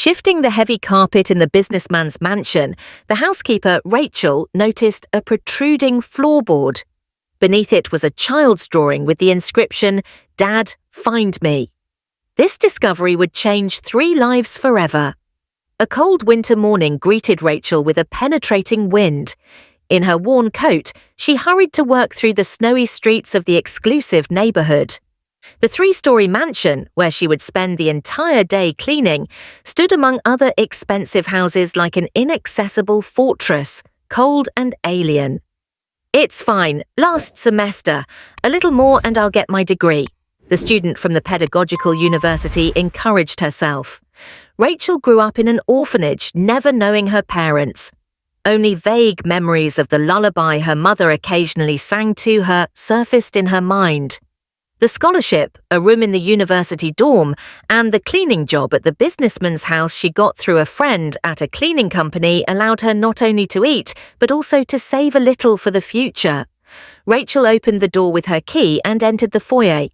Shifting the heavy carpet in the businessman's mansion, the housekeeper, Rachel, noticed a protruding floorboard. Beneath it was a child's drawing with the inscription, "Dad, find me." This discovery would change 3 lives forever. A cold winter morning greeted Rachel with a penetrating wind. In her worn coat, she hurried to work through the snowy streets of the exclusive neighborhood. The 3-story mansion, where she would spend the entire day cleaning, stood among other expensive houses like an inaccessible fortress, cold and alien. "It's fine, last semester. A little more and I'll get my degree," the student from the pedagogical university encouraged herself. Rachel grew up in an orphanage, never knowing her parents. Only vague memories of the lullaby her mother occasionally sang to her surfaced in her mind. The scholarship, a room in the university dorm, and the cleaning job at the businessman's house she got through a friend at a cleaning company allowed her not only to eat, but also to save a little for the future. Rachel opened the door with her key and entered the foyer.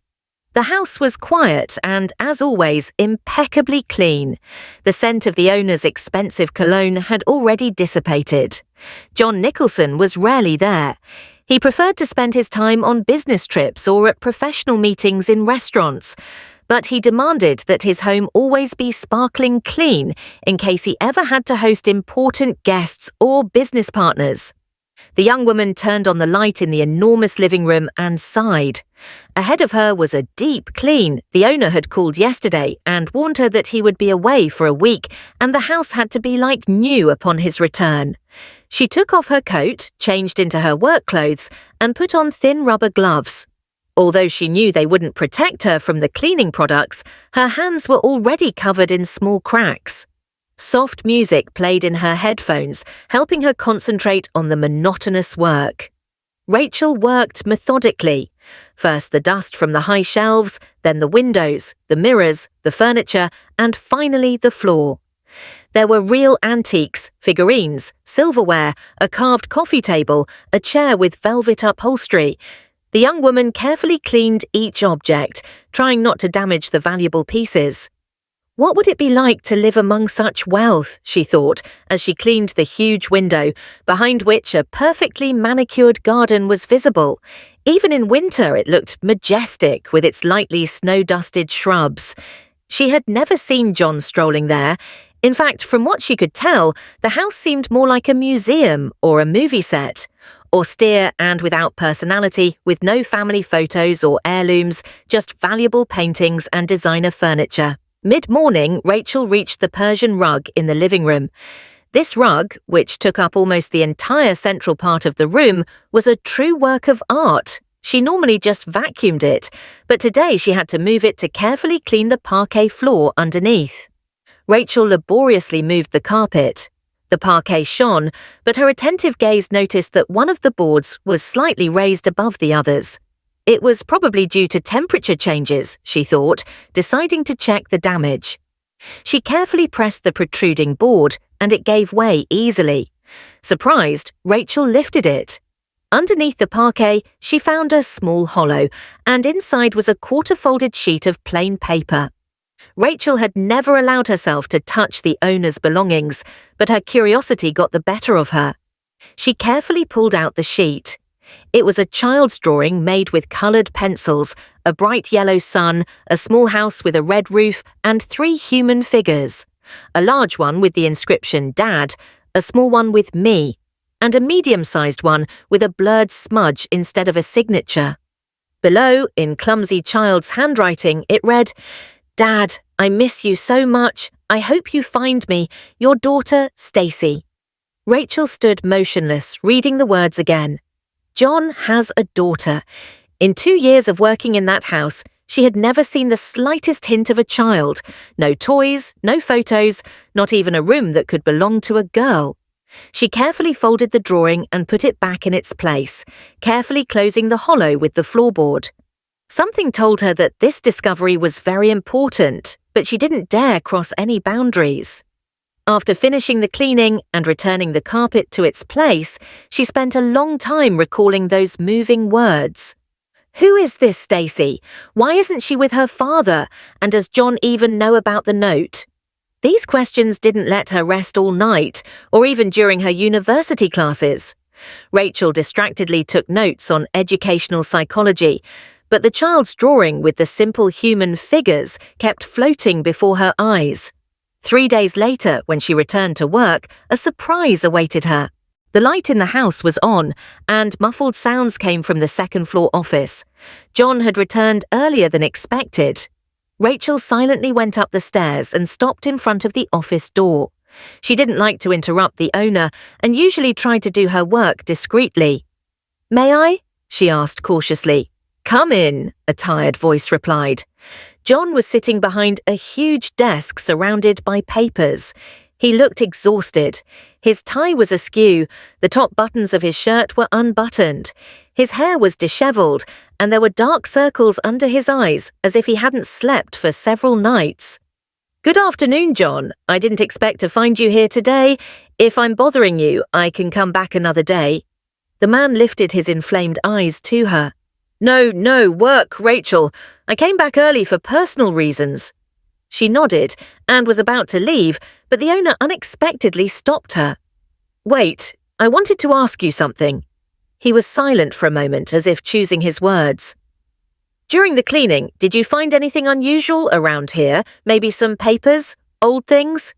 The house was quiet and, as always, impeccably clean. The scent of the owner's expensive cologne had already dissipated. John Nicholson was rarely there. He preferred to spend his time on business trips or at professional meetings in restaurants, but he demanded that his home always be sparkling clean in case he ever had to host important guests or business partners. The young woman turned on the light in the enormous living room and sighed. Ahead of her was a deep clean. The owner had called yesterday and warned her that he would be away for a week and the house had to be like new upon his return. She took off her coat, changed into her work clothes, and put on thin rubber gloves. Although she knew they wouldn't protect her from the cleaning products, her hands were already covered in small cracks. Soft music played in her headphones, helping her concentrate on the monotonous work. Rachel worked methodically. First the dust from the high shelves, then the windows, the mirrors, the furniture, and finally the floor. There were real antiques, figurines, silverware, a carved coffee table, a chair with velvet upholstery. The young woman carefully cleaned each object, trying not to damage the valuable pieces. What would it be like to live among such wealth, she thought, as she cleaned the huge window, behind which a perfectly manicured garden was visible. Even in winter it looked majestic with its lightly snow-dusted shrubs. She had never seen John strolling there. In fact, from what she could tell, the house seemed more like a museum or a movie set. Austere and without personality, with no family photos or heirlooms, just valuable paintings and designer furniture. Mid-morning, Rachel reached the Persian rug in the living room. This rug, which took up almost the entire central part of the room, was a true work of art. She normally just vacuumed it, but today she had to move it to carefully clean the parquet floor underneath. Rachel laboriously moved the carpet. The parquet shone, but her attentive gaze noticed that one of the boards was slightly raised above the others. It was probably due to temperature changes, she thought, deciding to check the damage. She carefully pressed the protruding board, and it gave way easily. Surprised, Rachel lifted it. Underneath the parquet, she found a small hollow, and inside was a quarter-folded sheet of plain paper. Rachel had never allowed herself to touch the owner's belongings, but her curiosity got the better of her. She carefully pulled out the sheet. It was a child's drawing made with coloured pencils, a bright yellow sun, a small house with a red roof, and 3 human figures. A large one with the inscription "Dad", a small one with "Me", and a medium-sized one with a blurred smudge instead of a signature. Below, in clumsy child's handwriting, it read, "Dad, I miss you so much. I hope you find me. Your daughter, Stacy." Rachel stood motionless, reading the words again. John has a daughter. In 2 years of working in that house, she had never seen the slightest hint of a child. No toys, no photos, not even a room that could belong to a girl. She carefully folded the drawing and put it back in its place, carefully closing the hollow with the floorboard. Something told her that this discovery was very important, but she didn't dare cross any boundaries. After finishing the cleaning and returning the carpet to its place, she spent a long time recalling those moving words. Who is this Stacy? Why isn't she with her father? And does John even know about the note? These questions didn't let her rest all night, or even during her university classes. Rachel distractedly took notes on educational psychology, but the child's drawing with the simple human figures kept floating before her eyes. 3 days later, when she returned to work, a surprise awaited her. The light in the house was on, and muffled sounds came from the second-floor office. John had returned earlier than expected. Rachel silently went up the stairs and stopped in front of the office door. She didn't like to interrupt the owner and usually tried to do her work discreetly. "May I?" she asked cautiously. "Come in," a tired voice replied. John was sitting behind a huge desk surrounded by papers. He looked exhausted. His tie was askew, the top buttons of his shirt were unbuttoned. His hair was disheveled, and there were dark circles under his eyes as if he hadn't slept for several nights. "Good afternoon, John. I didn't expect to find you here today. If I'm bothering you, I can come back another day." The man lifted his inflamed eyes to her. No, work, Rachel. I came back early for personal reasons." She nodded and was about to leave, but the owner unexpectedly stopped her. "Wait, I wanted to ask you something." He was silent for a moment, as if choosing his words. "During the cleaning, did you find anything unusual around here? Maybe some papers? Old things?"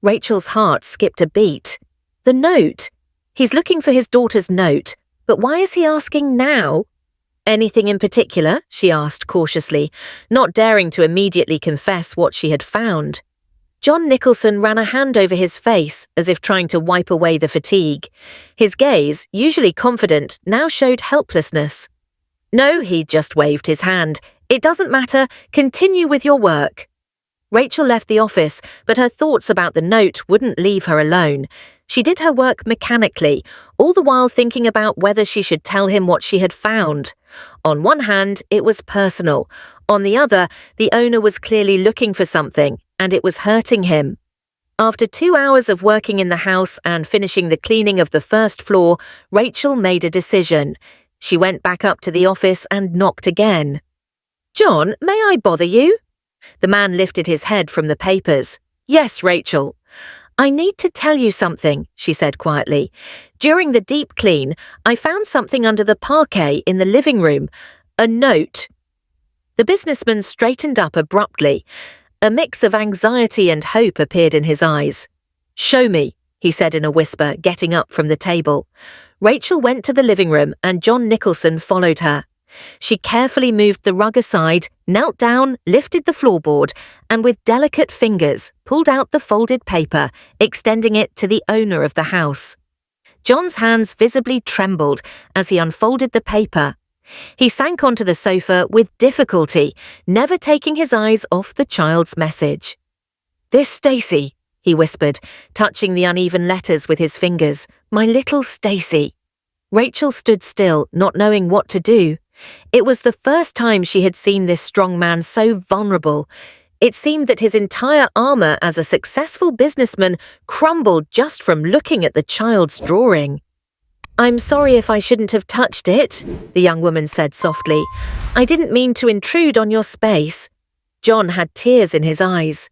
Rachel's heart skipped a beat. The note. He's looking for his daughter's note, but why is he asking now? "Anything in particular?" she asked cautiously, not daring to immediately confess what she had found. John Nicholson ran a hand over his face, as if trying to wipe away the fatigue. His gaze, usually confident, now showed helplessness. "No," he just waved his hand. "It doesn't matter. Continue with your work." Rachel left the office, but her thoughts about the note wouldn't leave her alone. She did her work mechanically, all the while thinking about whether she should tell him what she had found. On one hand, it was personal. On the other, the owner was clearly looking for something, and it was hurting him. After 2 hours of working in the house and finishing the cleaning of the first floor, Rachel made a decision. She went back up to the office and knocked again. "John, may I bother you?" The man lifted his head from the papers. "Yes, Rachel." "I need to tell you something," she said quietly. "During the deep clean, I found something under the parquet in the living room. A note." The businessman straightened up abruptly. A mix of anxiety and hope appeared in his eyes. "Show me," he said in a whisper, getting up from the table. Rachel went to the living room and John Nicholson followed her. She carefully moved the rug aside, knelt down, lifted the floorboard, and with delicate fingers pulled out the folded paper, extending it to the owner of the house. John's hands visibly trembled as he unfolded the paper. He sank onto the sofa with difficulty, never taking his eyes off the child's message. "This Stacy," he whispered, touching the uneven letters with his fingers. "My little Stacy." Rachel stood still, not knowing what to do. It was the first time she had seen this strong man so vulnerable. It seemed that his entire armor as a successful businessman crumbled just from looking at the child's drawing. "I'm sorry if I shouldn't have touched it," the young woman said softly. "I didn't mean to intrude on your space." John had tears in his eyes.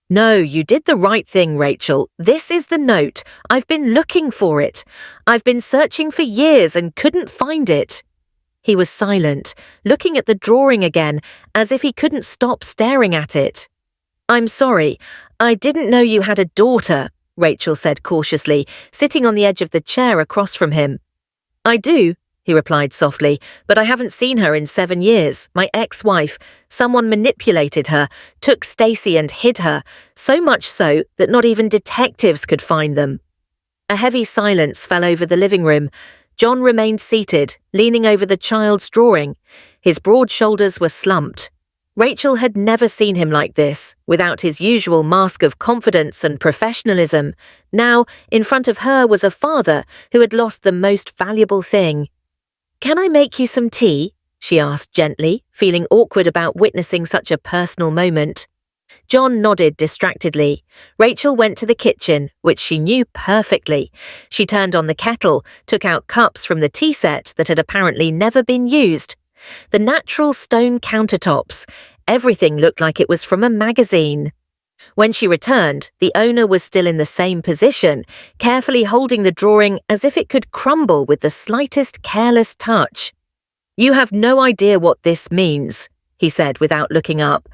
"No, you did the right thing, Rachel. This is the note. I've been looking for it. I've been searching for years and couldn't find it." He was silent, looking at the drawing again, as if he couldn't stop staring at it. "I'm sorry. I didn't know you had a daughter," Rachel said cautiously, sitting on the edge of the chair across from him. "I do," he replied softly, "but I haven't seen her in 7 years. My ex-wife. Someone manipulated her, took Stacy and hid her, so much so that not even detectives could find them." A heavy silence fell over the living room. John remained seated, leaning over the child's drawing. His broad shoulders were slumped. Rachel had never seen him like this, without his usual mask of confidence and professionalism. Now, in front of her was a father who had lost the most valuable thing. "Can I make you some tea?" she asked gently, feeling awkward about witnessing such a personal moment. John nodded distractedly. Rachel went to the kitchen, which she knew perfectly. She turned on the kettle, took out cups from the tea set that had apparently never been used. The natural stone countertops. Everything looked like it was from a magazine. When she returned, the owner was still in the same position, carefully holding the drawing as if it could crumble with the slightest careless touch. "You have no idea what this means," he said without looking up.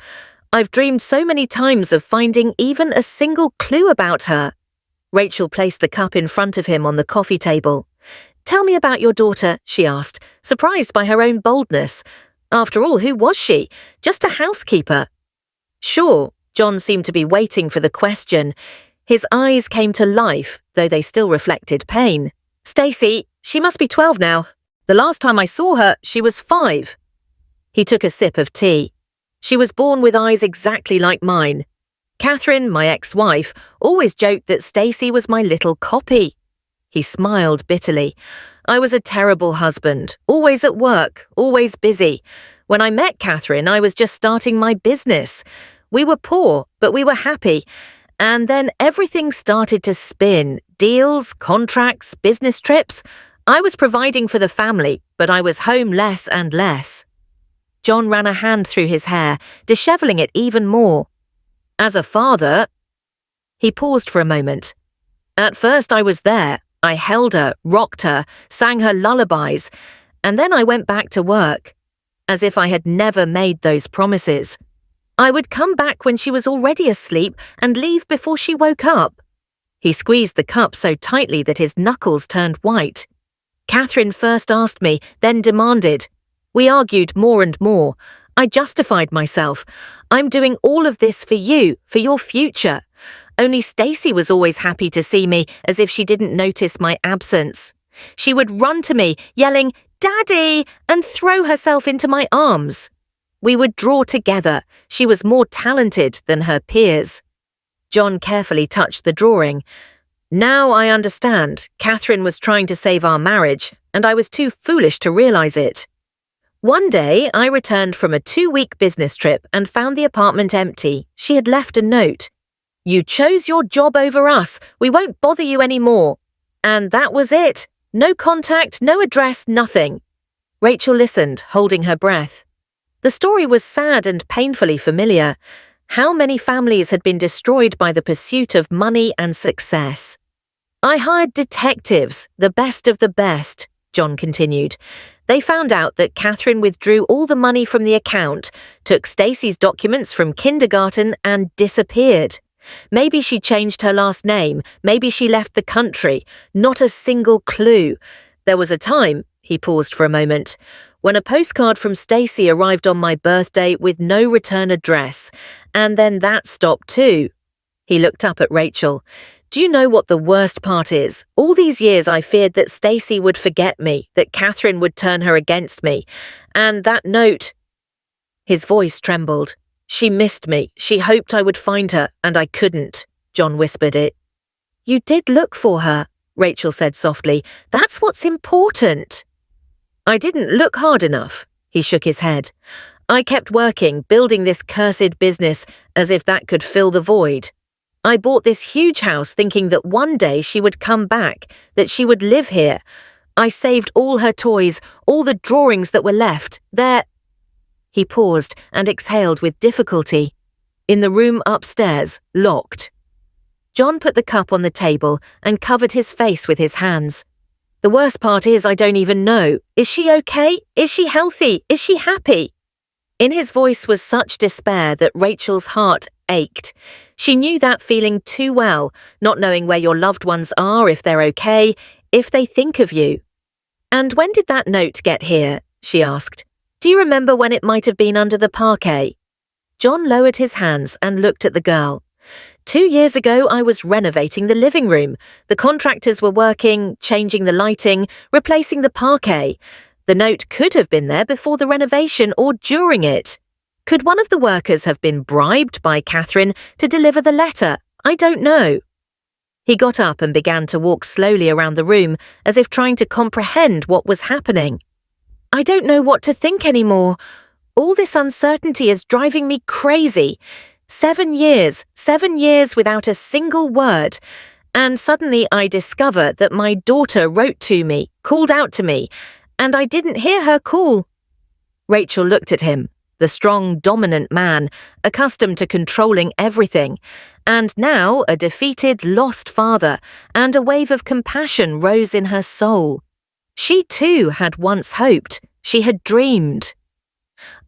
"I've dreamed so many times of finding even a single clue about her." Rachel placed the cup in front of him on the coffee table. "Tell me about your daughter," she asked, surprised by her own boldness. After all, who was she? Just a housekeeper. "Sure." John seemed to be waiting for the question. His eyes came to life, though they still reflected pain. "Stacey, she must be 12 now. The last time I saw her, she was 5. He took a sip of tea. "She was born with eyes exactly like mine. Catherine, my ex-wife, always joked that Stacey was my little copy." He smiled bitterly. "I was a terrible husband, always at work, always busy. When I met Catherine, I was just starting my business. We were poor, but we were happy. And then everything started to spin. Deals, contracts, business trips. I was providing for the family, but I was home less and less." John ran a hand through his hair, disheveling it even more. "As a father..." He paused for a moment. "At first I was there. I held her, rocked her, sang her lullabies, and then I went back to work. As if I had never made those promises. I would come back when she was already asleep and leave before she woke up." He squeezed the cup so tightly that his knuckles turned white. "Catherine first asked me, then demanded. We argued more and more. I justified myself. I'm doing all of this for you, for your future. Only Stacey was always happy to see me, as if she didn't notice my absence. She would run to me, yelling, 'Daddy!' and throw herself into my arms. We would draw together. She was more talented than her peers." John carefully touched the drawing. "Now I understand. Catherine was trying to save our marriage, and I was too foolish to realize it. One day, I returned from a 2-week business trip and found the apartment empty. She had left a note. 'You chose your job over us. We won't bother you anymore.' And that was it. No contact, no address, nothing." Rachel listened, holding her breath. The story was sad and painfully familiar. How many families had been destroyed by the pursuit of money and success? "I hired detectives, the best of the best," John continued. "They found out that Catherine withdrew all the money from the account, took Stacey's documents from kindergarten and disappeared. Maybe she changed her last name, maybe she left the country. Not a single clue. There was a time," he paused for a moment, "when a postcard from Stacey arrived on my birthday with no return address, and then that stopped too." He looked up at Rachel. "Do you know what the worst part is? All these years I feared that Stacey would forget me, that Catherine would turn her against me. And that note..." His voice trembled. "She missed me. She hoped I would find her, and I couldn't," John whispered it. "You did look for her," Rachel said softly. "That's what's important." "I didn't look hard enough," he shook his head. "I kept working, building this cursed business, as if that could fill the void. I bought this huge house thinking that one day she would come back, that she would live here. I saved all her toys, all the drawings that were left. There..." He paused and exhaled with difficulty. "In the room upstairs, locked." John put the cup on the table and covered his face with his hands. "The worst part is I don't even know. Is she okay? Is she healthy? Is she happy?" In his voice was such despair that Rachel's heart ached. She knew that feeling too well, not knowing where your loved ones are, if they're okay, if they think of you. "And when did that note get here?" she asked. "Do you remember when it might have been under the parquet?" John lowered his hands and looked at the girl. 2 years ago, I was renovating the living room. The contractors were working, changing the lighting, replacing the parquet. The note could have been there before the renovation or during it. Could one of the workers have been bribed by Catherine to deliver the letter? I don't know." He got up and began to walk slowly around the room, as if trying to comprehend what was happening. "I don't know what to think anymore. All this uncertainty is driving me crazy. 7 years without a single word. And suddenly I discover that my daughter wrote to me, called out to me, and I didn't hear her call." Rachel looked at him. the strong, dominant man, accustomed to controlling everything, and now a defeated, lost father, and a wave of compassion rose in her soul. She too had once hoped, she had dreamed.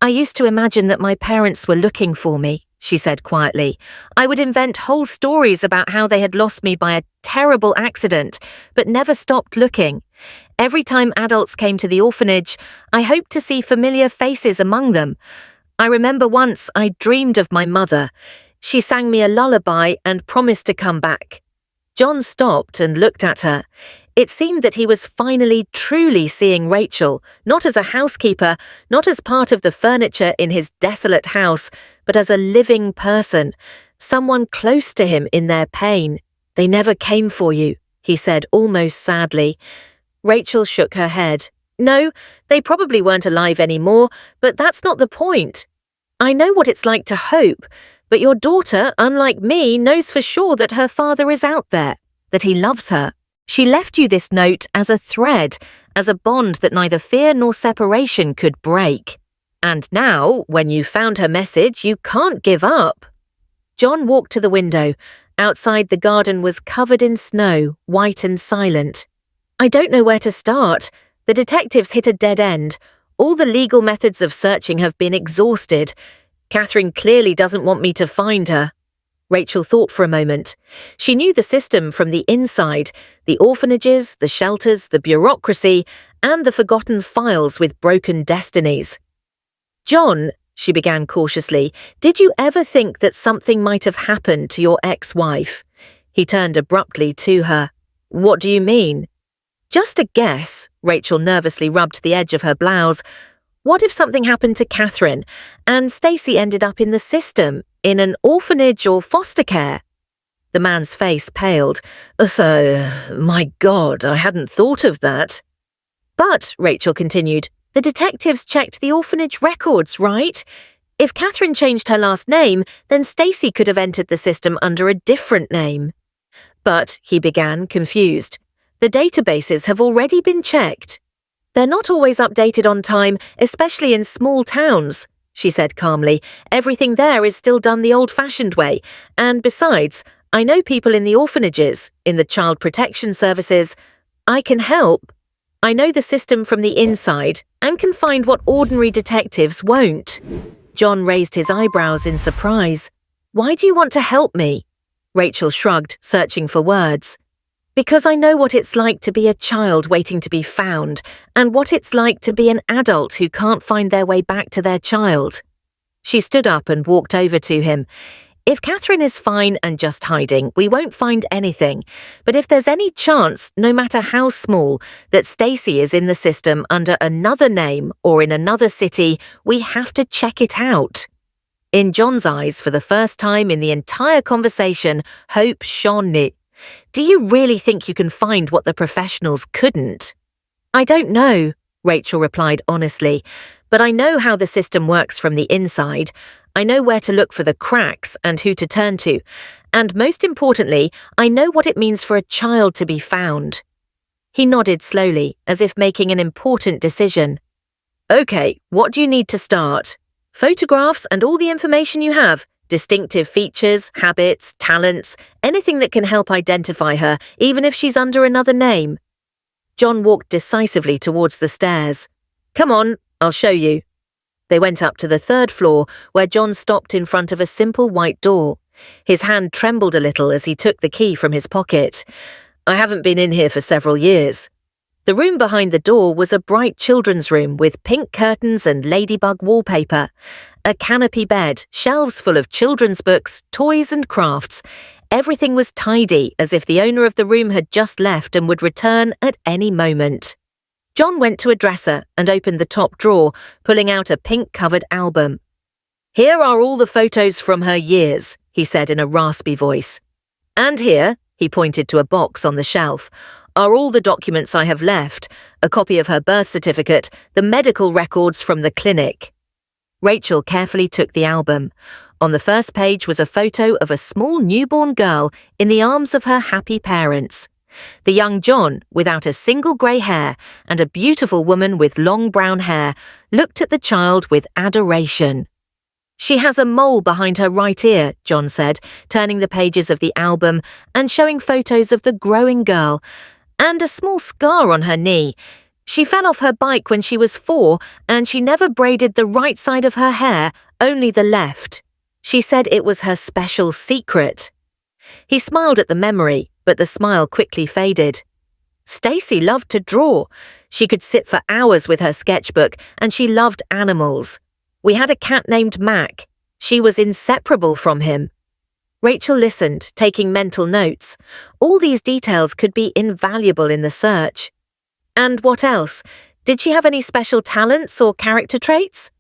"I used to imagine that my parents were looking for me," she said quietly. "I would invent whole stories about how they had lost me by a terrible accident, but never stopped looking. Every time adults came to the orphanage, I hoped to see familiar faces among them. I remember once I dreamed of my mother. She sang me a lullaby and promised to come back." John stopped and looked at her. It seemed that he was finally truly seeing Rachel, not as a housekeeper, not as part of the furniture in his desolate house, but as a living person, someone close to him in their pain. "They never came for you," he said almost sadly. Rachel shook her head. "No, they probably weren't alive anymore, but that's not the point. I know what it's like to hope, but your daughter, unlike me, knows for sure that her father is out there, that he loves her. She left you this note as a thread, as a bond that neither fear nor separation could break. And now, when you found her message, you can't give up." John walked to the window. Outside, the garden was covered in snow, white and silent. "I don't know where to start. The detectives hit a dead end. All the legal methods of searching have been exhausted. Catherine clearly doesn't want me to find her." Rachel thought for a moment. She knew the system from the inside, the orphanages, the shelters, the bureaucracy, and the forgotten files with broken destinies. "John," she began cautiously, "did you ever think that something might have happened to your ex-wife?" He turned abruptly to her. "What do you mean?" "Just a guess." Rachel nervously rubbed the edge of her blouse. "What if something happened to Catherine, and Stacey ended up in the system, in an orphanage or foster care?" The man's face paled. My God, I hadn't thought of that." "But," Rachel continued, "the detectives checked the orphanage records, right? If Catherine changed her last name, then Stacey could have entered the system under a different name." "But," he began, confused, "the databases have already been checked." "They're not always updated on time, especially in small towns," she said calmly. "Everything there is still done the old-fashioned way. And besides, I know people in the orphanages, in the child protection services. I can help. I know the system from the inside and can find what ordinary detectives won't." John raised his eyebrows in surprise. "Why do you want to help me?" Rachel shrugged, searching for words. "Because I know what it's like to be a child waiting to be found, and what it's like to be an adult who can't find their way back to their child." She stood up and walked over to him. "If Catherine is fine and just hiding, we won't find anything. But if there's any chance, no matter how small, that Stacey is in the system under another name or in another city, we have to check it out." In John's eyes, for the first time in the entire conversation, hope shone. "Do you really think you can find what the professionals couldn't?" "I don't know," Rachel replied honestly, "but I know how the system works from the inside. I know where to look for the cracks and who to turn to. And most importantly, I know what it means for a child to be found." He nodded slowly, as if making an important decision. "Okay, what do you need to start?" "Photographs and all the information you have. Distinctive features, habits, talents, anything that can help identify her, even if she's under another name." John walked decisively towards the stairs. "Come on, I'll show you." They went up to the third floor, where John stopped in front of a simple white door. His hand trembled a little as he took the key from his pocket. "I haven't been in here for several years." The room behind the door was a bright children's room with pink curtains and ladybug wallpaper. A canopy bed, shelves full of children's books, toys and crafts. Everything was tidy, as if the owner of the room had just left and would return at any moment. John went to a dresser and opened the top drawer, pulling out a pink-covered album. "Here are all the photos from her years," he said in a raspy voice. "And here," he pointed to a box on the shelf, "are all the documents I have left, a copy of her birth certificate, the medical records from the clinic." Rachel carefully took the album. On the first page was a photo of a small newborn girl in the arms of her happy parents. The young John, without a single grey hair, and a beautiful woman with long brown hair, looked at the child with adoration. "She has a mole behind her right ear," John said, turning the pages of the album and showing photos of the growing girl, "and a small scar on her knee. She fell off her bike when she was 4, and she never braided the right side of her hair, only the left. She said it was her special secret." He smiled at the memory, but the smile quickly faded. Stacey loved to draw. She could sit for hours with her sketchbook, and she loved animals. We had a cat named Mac. She was inseparable from him. Rachel listened, taking mental notes. All these details could be invaluable in the search. And what else? Did she have any special talents or character traits?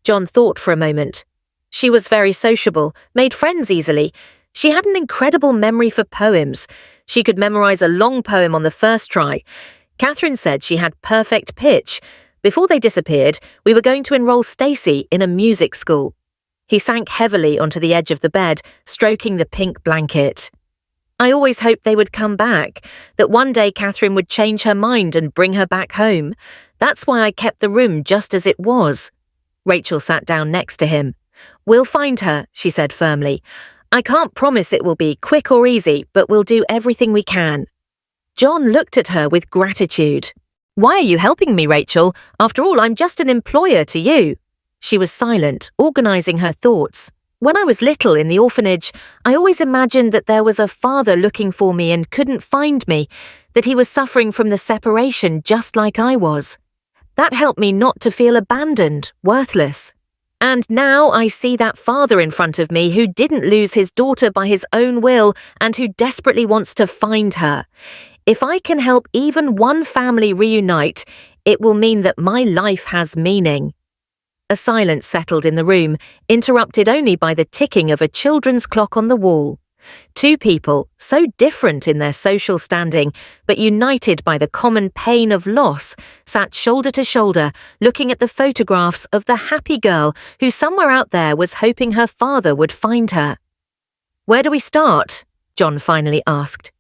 John thought for a moment. She was very sociable, made friends easily. She had an incredible memory for poems. She could memorize a long poem on the first try. Catherine said she had perfect pitch. Before they disappeared, we were going to enroll Stacey in a music school. He sank heavily onto the edge of the bed, stroking the pink blanket. "I always hoped they would come back, that one day Catherine would change her mind and bring her back home. That's why I kept the room just as it was." Rachel sat down next to him. "We'll find her," she said firmly. "I can't promise it will be quick or easy, but we'll do everything we can." John looked at her with gratitude. "Why are you helping me, Rachel? After all, I'm just an employer to you." She was silent, organizing her thoughts. "When I was little in the orphanage, I always imagined that there was a father looking for me and couldn't find me, that he was suffering from the separation just like I was. That helped me not to feel abandoned, worthless. And now I see that father in front of me who didn't lose his daughter by his own will and who desperately wants to find her. If I can help even one family reunite, it will mean that my life has meaning." A silence settled in the room, interrupted only by the ticking of a children's clock on the wall. Two people, so different in their social standing, but united by the common pain of loss, sat shoulder to shoulder, looking at the photographs of the happy girl who somewhere out there was hoping her father would find her. "Where do we start?" John finally asked.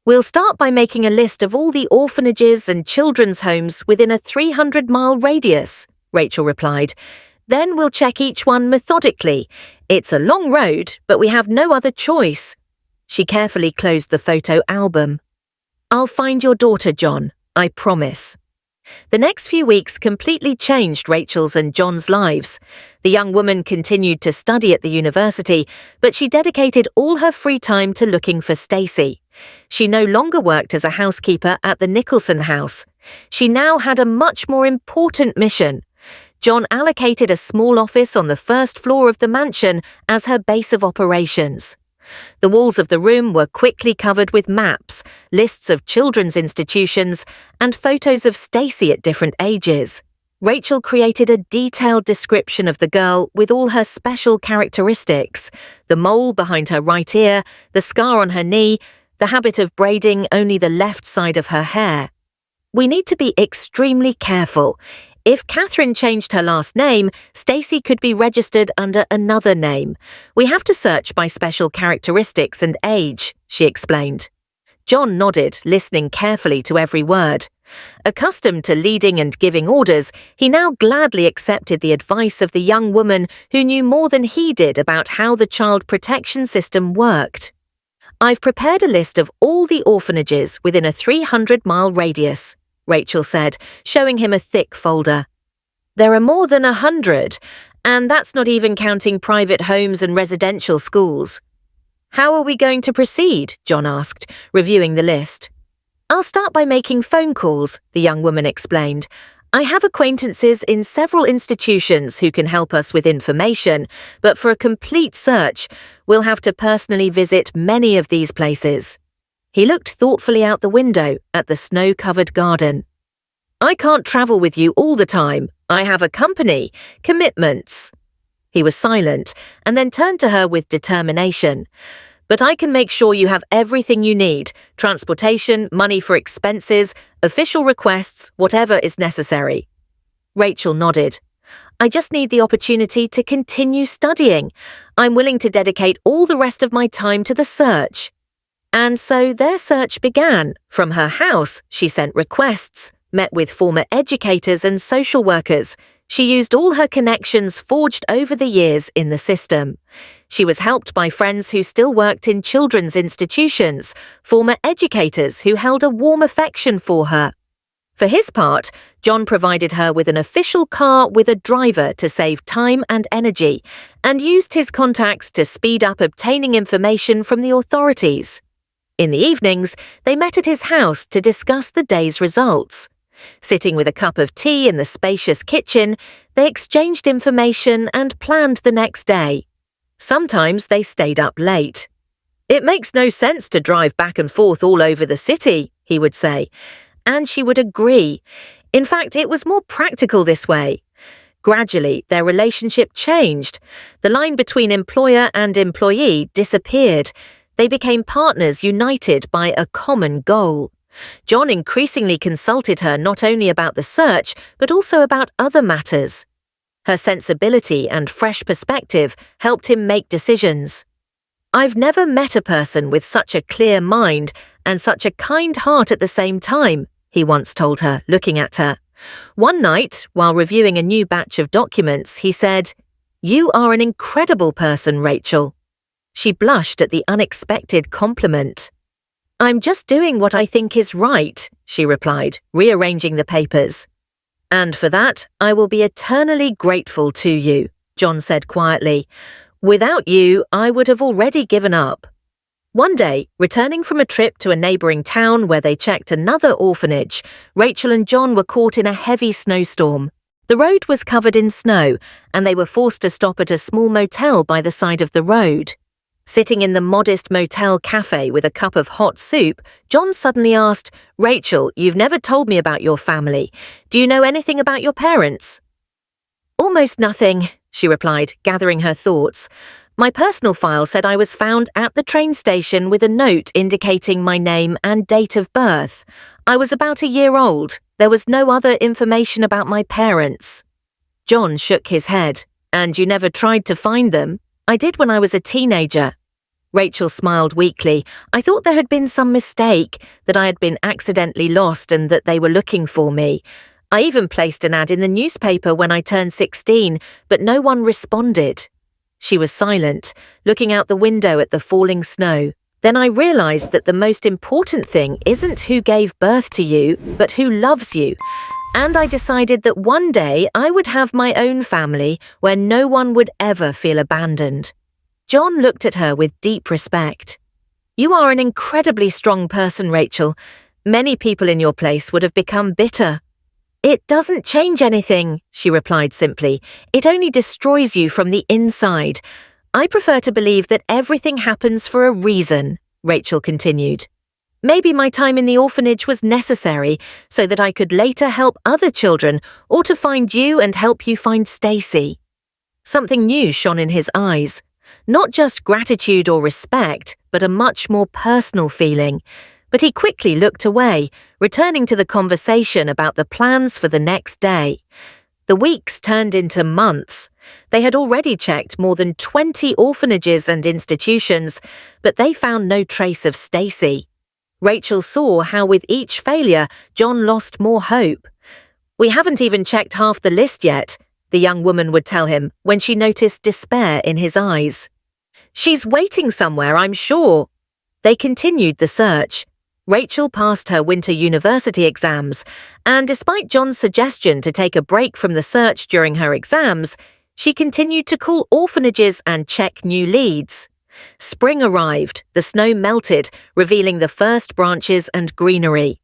"We'll start by making a list of all the orphanages and children's homes within a 300-mile radius," Rachel replied. "Then we'll check each one methodically. It's a long road, but we have no other choice." She carefully closed the photo album. "I'll find your daughter, John, I promise." The next few weeks completely changed Rachel's and John's lives. The young woman continued to study at the university, but she dedicated all her free time to looking for Stacey. She no longer worked as a housekeeper at the Nicholson house. She now had a much more important mission. John allocated a small office on the first floor of the mansion as her base of operations. The walls of the room were quickly covered with maps, lists of children's institutions, and photos of Stacey at different ages. Rachel created a detailed description of the girl with all her special characteristics: the mole behind her right ear, the scar on her knee, the habit of braiding only the left side of her hair. "We need to be extremely careful. If Catherine changed her last name, Stacey could be registered under another name. We have to search by special characteristics and age," she explained. John nodded, listening carefully to every word. Accustomed to leading and giving orders, he now gladly accepted the advice of the young woman who knew more than he did about how the child protection system worked. "I've prepared a list of all the orphanages within a 300-mile radius," Rachel said, showing him a thick folder. "There are more than 100, and that's not even counting private homes and residential schools." "How are we going to proceed?" John asked, reviewing the list. "I'll start by making phone calls," the young woman explained. "I have acquaintances in several institutions who can help us with information, but for a complete search, we'll have to personally visit many of these places." He looked thoughtfully out the window at the snow-covered garden. "I can't travel with you all the time. I have a company, commitments." He was silent and then turned to her with determination. "But I can make sure you have everything you need: transportation, money for expenses, official requests, whatever is necessary." Rachel nodded. "I just need the opportunity to continue studying. I'm willing to dedicate all the rest of my time to the search." And so their search began. From her house, she sent requests, met with former educators and social workers. She used all her connections forged over the years in the system. She was helped by friends who still worked in children's institutions, former educators who held a warm affection for her. For his part, John provided her with an official car with a driver to save time and energy, and used his contacts to speed up obtaining information from the authorities. In the evenings, they met at his house to discuss the day's results. Sitting with a cup of tea in the spacious kitchen, they exchanged information and planned the next day. Sometimes they stayed up late. "It makes no sense to drive back and forth all over the city," he would say. And she would agree. In fact, it was more practical this way. Gradually, their relationship changed. The line between employer and employee disappeared. They became partners united by a common goal. John increasingly consulted her not only about the search, but also about other matters. Her sensibility and fresh perspective helped him make decisions. "I've never met a person with such a clear mind and such a kind heart at the same time," he once told her, looking at her. One night, while reviewing a new batch of documents, he said, "You are an incredible person, Rachel." She blushed at the unexpected compliment. "I'm just doing what I think is right," she replied, rearranging the papers. "And for that, I will be eternally grateful to you," John said quietly. "Without you, I would have already given up." One day, returning from a trip to a neighboring town where they checked another orphanage, Rachel and John were caught in a heavy snowstorm. The road was covered in snow, and they were forced to stop at a small motel by the side of the road. Sitting in the modest motel cafe with a cup of hot soup, John suddenly asked, "Rachel, you've never told me about your family. Do you know anything about your parents?" "Almost nothing," she replied, gathering her thoughts. "My personal file said I was found at the train station with a note indicating my name and date of birth. I was about a year old. There was no other information about my parents." John shook his head. "And you never tried to find them?" "I did when I was a teenager." Rachel smiled weakly. "I thought there had been some mistake, that I had been accidentally lost and that they were looking for me. I even placed an ad in the newspaper when I turned 16, but no one responded." She was silent, looking out the window at the falling snow. "Then I realized that the most important thing isn't who gave birth to you, but who loves you. And I decided that one day I would have my own family where no one would ever feel abandoned." John looked at her with deep respect. "You are an incredibly strong person, Rachel. Many people in your place would have become bitter." "It doesn't change anything," she replied simply. "It only destroys you from the inside. I prefer to believe that everything happens for a reason," Rachel continued. "Maybe my time in the orphanage was necessary so that I could later help other children or to find you and help you find Stacy." Something new shone in his eyes. Not just gratitude or respect, but a much more personal feeling. But he quickly looked away, returning to the conversation about the plans for the next day. The weeks turned into months. They had already checked more than 20 orphanages and institutions, but they found no trace of Stacy. Rachel saw how with each failure, John lost more hope. "We haven't even checked half the list yet," the young woman would tell him when she noticed despair in his eyes. "She's waiting somewhere, I'm sure." They continued the search. Rachel passed her winter university exams, and despite John's suggestion to take a break from the search during her exams, she continued to call orphanages and check new leads. Spring arrived, the snow melted, revealing the first branches and greenery.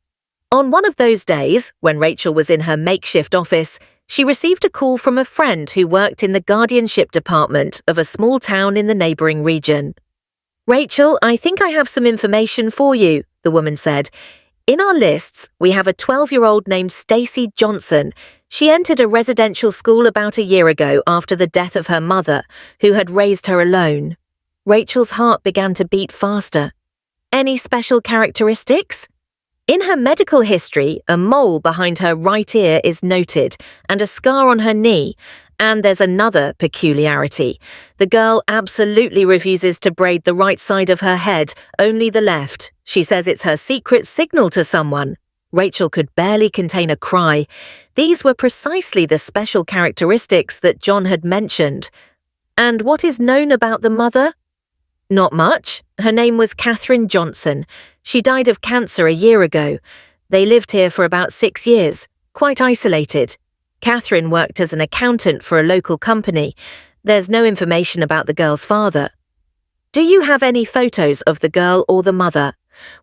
On one of those days, when Rachel was in her makeshift office, she received a call from a friend who worked in the guardianship department of a small town in the neighboring region. "Rachel, I think I have some information for you," the woman said. "In our lists, we have a 12-year-old named Stacy Johnson. She entered a residential school about a year ago after the death of her mother, who had raised her alone." Rachel's heart began to beat faster. "Any special characteristics?" In her medical history, a mole behind her right ear is noted, and a scar on her knee, And there's another peculiarity. The girl absolutely refuses to braid the right side of her head, only the left. She says it's her secret signal to someone. Rachel could barely contain a cry. These were precisely the special characteristics that John had mentioned. And what is known about the mother? Not much. Her name was Catherine Johnson. She died of cancer a year ago. They lived here for about 6 years, quite isolated. Catherine worked as an accountant for a local company. There's no information about the girl's father. Do you have any photos of the girl or the mother?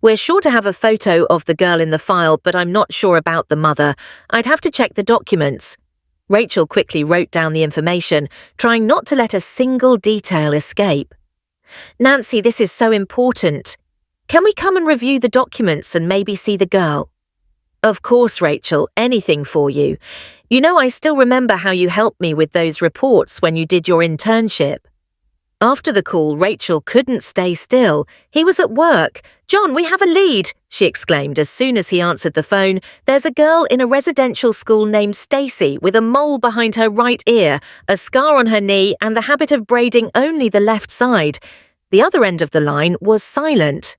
We're sure to have a photo of the girl in the file, but I'm not sure about the mother. I'd have to check the documents. Rachel quickly wrote down the information, trying not to let a single detail escape. Nancy, this is so important. Can we come and review the documents and maybe see the girl? Of course, Rachel, anything for you. You know, I still remember how you helped me with those reports when you did your internship. After the call, Rachel couldn't stay still. He was at work. John, we have a lead, she exclaimed as soon as he answered the phone. There's a girl in a residential school named Stacy with a mole behind her right ear, a scar on her knee, and the habit of braiding only the left side. The other end of the line was silent.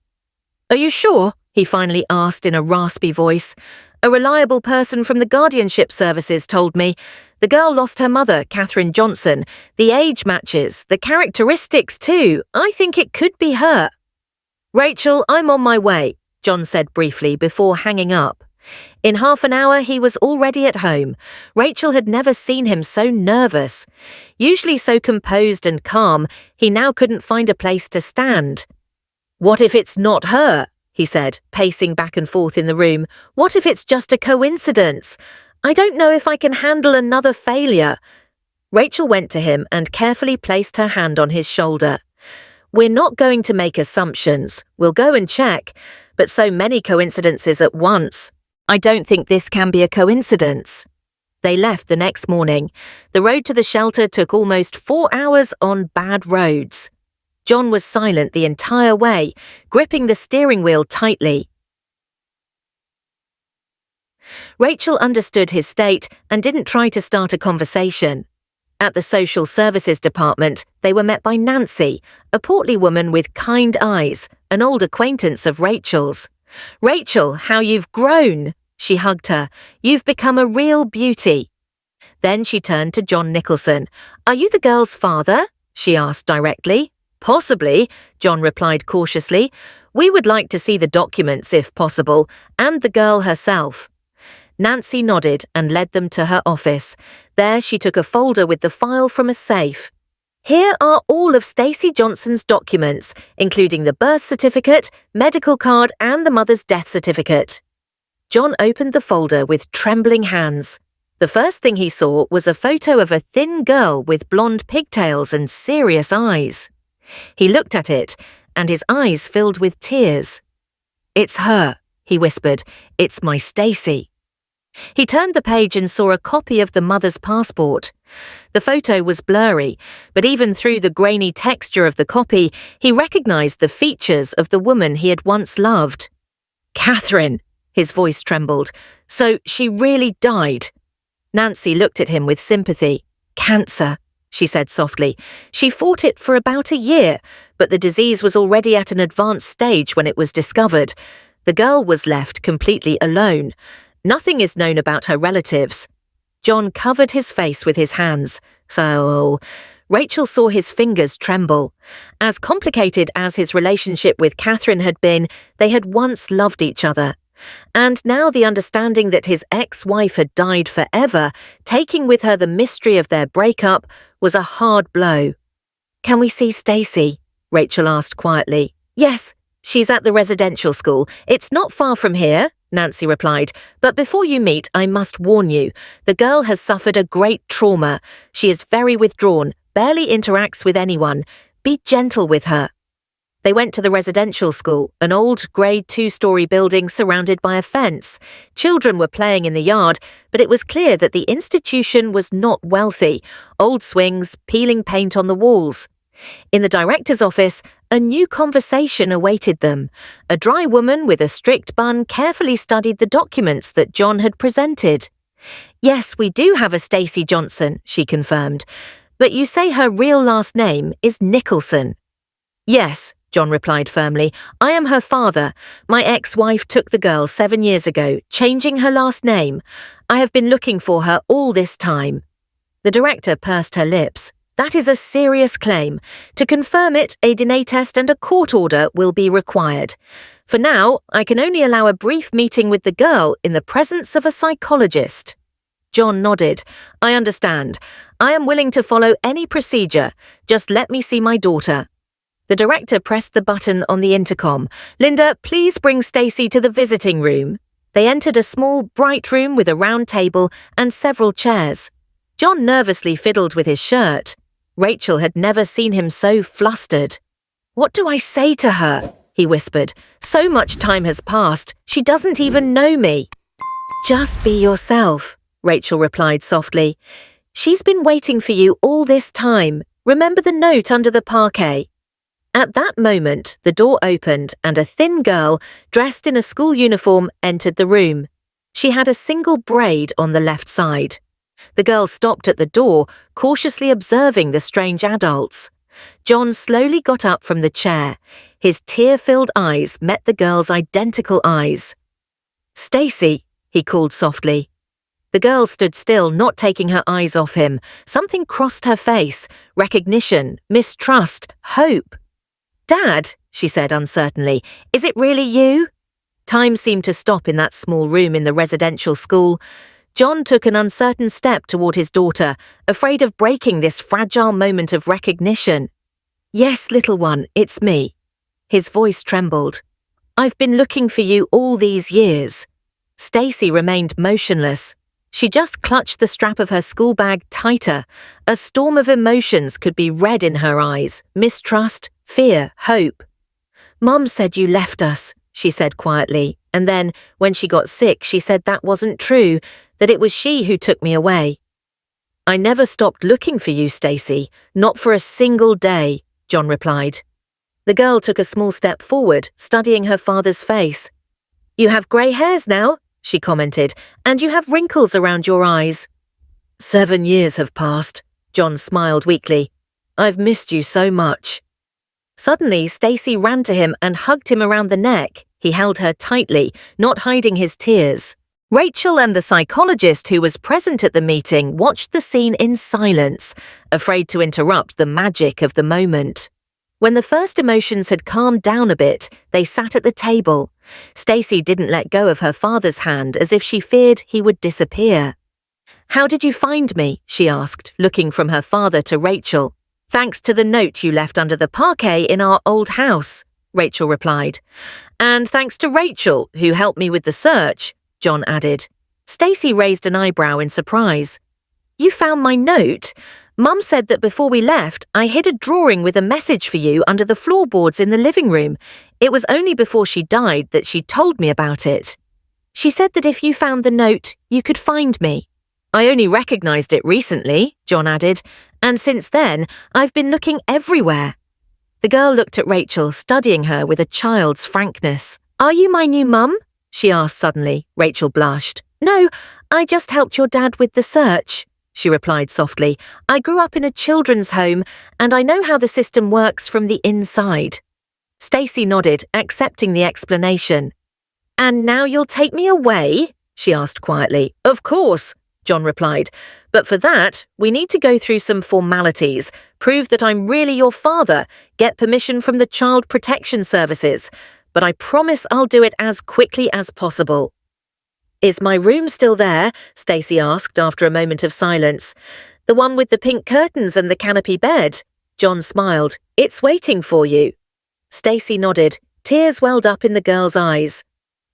Are you sure? He finally asked in a raspy voice. A reliable person from the guardianship services told me. The girl lost her mother, Catherine Johnson. The age matches, the characteristics too. I think it could be her. Rachel, I'm on my way, John said briefly before hanging up. In half an hour, he was already at home. Rachel had never seen him so nervous. Usually so composed and calm, he now couldn't find a place to stand. What if it's not her? He said, pacing back and forth in the room. What if it's just a coincidence? I don't know if I can handle another failure. Rachel went to him and carefully placed her hand on his shoulder. We're not going to make assumptions. We'll go and check. But so many coincidences at once. I don't think this can be a coincidence. They left the next morning. The road to the shelter took almost 4 hours on bad roads. John was silent the entire way, gripping the steering wheel tightly. Rachel understood his state and didn't try to start a conversation. At the social services department, they were met by Nancy, a portly woman with kind eyes, an old acquaintance of Rachel's. Rachel, how you've grown! She hugged her. You've become a real beauty. Then she turned to John Nicholson. Are you the girl's father? She asked directly. Possibly, John replied cautiously. We would like to see the documents if possible, and the girl herself. Nancy nodded and led them to her office. There she took a folder with the file from a safe. Here are all of Stacy Johnson's documents, including the birth certificate, medical card, and the mother's death certificate. John opened the folder with trembling hands. The first thing he saw was a photo of a thin girl with blonde pigtails and serious eyes. He looked at it, and his eyes filled with tears. It's her, he whispered. It's my Stacy. He turned the page and saw a copy of the mother's passport. The photo was blurry, but even through the grainy texture of the copy, he recognized the features of the woman he had once loved. Catherine, his voice trembled. So she really died. Nancy looked at him with sympathy. Cancer, she said softly. She fought it for about a year, but the disease was already at an advanced stage when it was discovered. The girl was left completely alone. Nothing is known about her relatives. John covered his face with his hands. Rachel saw his fingers tremble. As complicated as his relationship with Catherine had been, they had once loved each other. And now the understanding that his ex-wife had died forever, taking with her the mystery of their breakup, was a hard blow. Can we see Stacy? Rachel asked quietly. Yes, she's at the residential school. It's not far from here, Nancy replied. But before you meet, I must warn you. The girl has suffered a great trauma. She is very withdrawn, barely interacts with anyone. Be gentle with her. They went to the residential school, an old grade 2-story building surrounded by a fence. Children were playing in the yard, but it was clear that the institution was not wealthy. Old swings, peeling paint on the walls. In the director's office, a new conversation awaited them. A dry woman with a strict bun carefully studied the documents that John had presented. Yes, we do have a Stacey Johnson, she confirmed. But you say her real last name is Nicholson. Yes, John replied firmly. I am her father. My ex-wife took the girl 7 years ago, changing her last name. I have been looking for her all this time. The director pursed her lips. That is a serious claim. To confirm it, a DNA test and a court order will be required. For now, I can only allow a brief meeting with the girl in the presence of a psychologist. John nodded. I understand. I am willing to follow any procedure. Just let me see my daughter. The director pressed the button on the intercom. Linda, please bring Stacey to the visiting room. They entered a small, bright room with a round table and several chairs. John nervously fiddled with his shirt. Rachel had never seen him so flustered. What do I say to her? He whispered. So much time has passed. She doesn't even know me. Just be yourself, Rachel replied softly. She's been waiting for you all this time. Remember the note under the parquet? At that moment, the door opened and a thin girl, dressed in a school uniform, entered the room. She had a single braid on the left side. The girl stopped at the door, cautiously observing the strange adults. John slowly got up from the chair. His tear-filled eyes met the girl's identical eyes. Stacey, he called softly. The girl stood still, not taking her eyes off him. Something crossed her face. Recognition, mistrust, hope. Dad, she said uncertainly, is it really you? Time seemed to stop in that small room in the residential school. John took an uncertain step toward his daughter, afraid of breaking this fragile moment of recognition. Yes, little one, it's me. His voice trembled. I've been looking for you all these years. Stacey remained motionless. She just clutched the strap of her school bag tighter. A storm of emotions could be read in her eyes. Mistrust, fear, hope. Mum said you left us, she said quietly, and then, when she got sick, she said that wasn't true, that it was she who took me away. I never stopped looking for you, Stacey, not for a single day, John replied. The girl took a small step forward, studying her father's face. You have grey hairs now, she commented, and you have wrinkles around your eyes. 7 years have passed, John smiled weakly. I've missed you so much. Suddenly, Stacey ran to him and hugged him around the neck. He held her tightly, not hiding his tears. Rachel and the psychologist who was present at the meeting watched the scene in silence, afraid to interrupt the magic of the moment. When the first emotions had calmed down a bit, they sat at the table. Stacey didn't let go of her father's hand as if she feared he would disappear. How did you find me? She asked, looking from her father to Rachel. Thanks to the note you left under the parquet in our old house, Rachel replied. And thanks to Rachel, who helped me with the search, John added. Stacey raised an eyebrow in surprise. You found my note? Mum said that before we left, I hid a drawing with a message for you under the floorboards in the living room. It was only before she died that she told me about it. She said that if you found the note, you could find me. I only recognized it recently, John added, and since then, I've been looking everywhere. The girl looked at Rachel, studying her with a child's frankness. Are you my new mum? She asked suddenly. Rachel blushed. No, I just helped your dad with the search, she replied softly. I grew up in a children's home, and I know how the system works from the inside. Stacey nodded, accepting the explanation. And now you'll take me away? She asked quietly. Of course, John replied. But for that, we need to go through some formalities, prove that I'm really your father, get permission from the Child Protection Services. But I promise I'll do it as quickly as possible. Is my room still there? Stacey asked after a moment of silence. The one with the pink curtains and the canopy bed? John smiled. It's waiting for you. Stacey nodded. Tears welled up in the girl's eyes.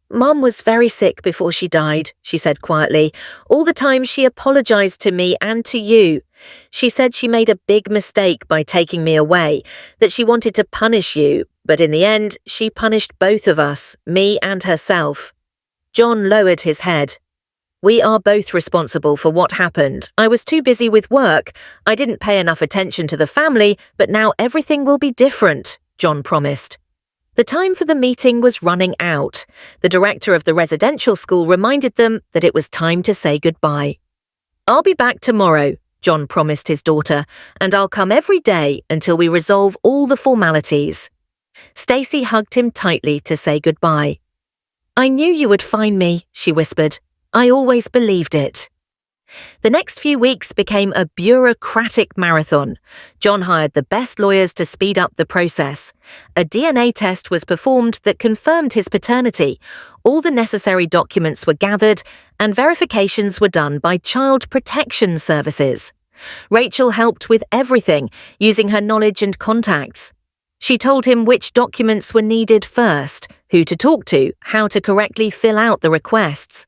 Mum was very sick before she died, she said quietly. All the time she apologized to me and to you. She said she made a big mistake by taking me away, that she wanted to punish you, but in the end, she punished both of us, me and herself. John lowered his head. We are both responsible for what happened. I was too busy with work. I didn't pay enough attention to the family, but now everything will be different, John promised. The time for the meeting was running out. The director of the residential school reminded them that it was time to say goodbye. "I'll be back tomorrow," John promised his daughter, "and I'll come every day until we resolve all the formalities." Stacy hugged him tightly to say goodbye. "I knew you would find me," she whispered. "I always believed it." The next few weeks became a bureaucratic marathon. John hired the best lawyers to speed up the process. A DNA test was performed that confirmed his paternity. All the necessary documents were gathered, and verifications were done by Child Protection Services. Rachel helped with everything, using her knowledge and contacts. She told him which documents were needed first, who to talk to, how to correctly fill out the requests.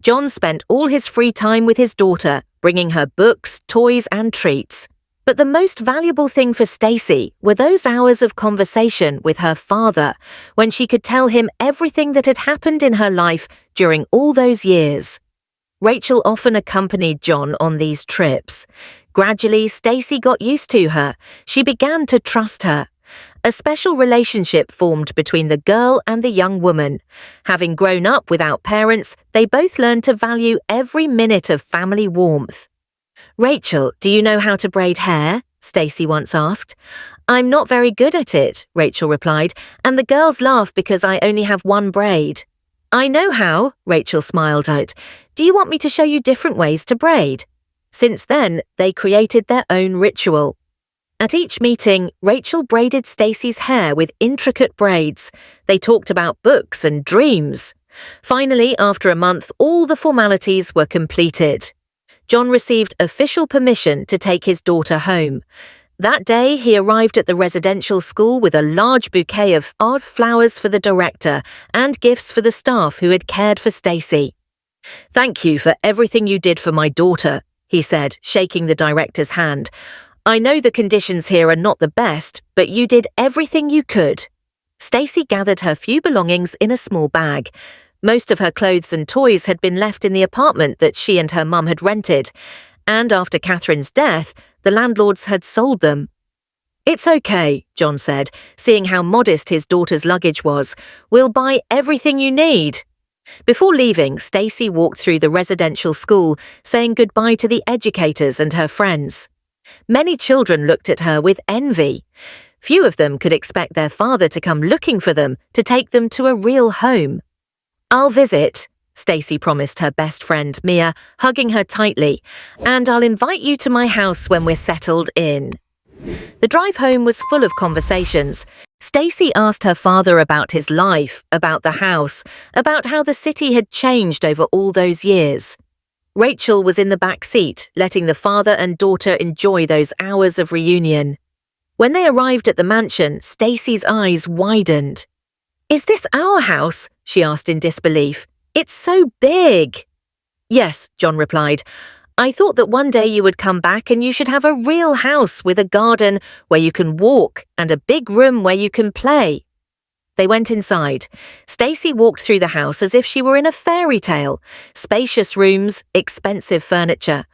John spent all his free time with his daughter, bringing her books, toys, and treats. But the most valuable thing for Stacy were those hours of conversation with her father, when she could tell him everything that had happened in her life during all those years. Rachel often accompanied John on these trips. Gradually, Stacy got used to her. She began to trust her. A special relationship formed between the girl and the young woman. Having grown up without parents, they both learned to value every minute of family warmth. "Rachel, do you know how to braid hair?" Stacy once asked. "I'm not very good at it," Rachel replied, "and the girls laugh because I only have one braid." "I know how," Rachel smiled out. "Do you want me to show you different ways to braid?" Since then, they created their own ritual. At each meeting, Rachel braided Stacy's hair with intricate braids. They talked about books and dreams. Finally, after a month, all the formalities were completed. John received official permission to take his daughter home. That day, he arrived at the residential school with a large bouquet of odd flowers for the director and gifts for the staff who had cared for Stacy. "Thank you for everything you did for my daughter," he said, shaking the director's hand. "I know the conditions here are not the best, but you did everything you could." Stacy gathered her few belongings in a small bag. Most of her clothes and toys had been left in the apartment that she and her mum had rented, and after Catherine's death, the landlords had sold them. "It's okay," John said, seeing how modest his daughter's luggage was. "We'll buy everything you need." Before leaving, Stacy walked through the residential school, saying goodbye to the educators and her friends. Many children looked at her with envy. Few of them could expect their father to come looking for them, to take them to a real home. "I'll visit," Stacy promised her best friend, Mia, hugging her tightly, "and I'll invite you to my house when we're settled in." The drive home was full of conversations. Stacy asked her father about his life, about the house, about how the city had changed over all those years. Rachel was in the back seat, letting the father and daughter enjoy those hours of reunion. When they arrived at the mansion, Stacy's eyes widened. "Is this our house?" she asked in disbelief. "It's so big." "Yes," John replied. "I thought that one day you would come back and you should have a real house with a garden where you can walk and a big room where you can play." They went inside. Stacy walked through the house as if she were in a fairy tale. Spacious rooms, expensive furniture.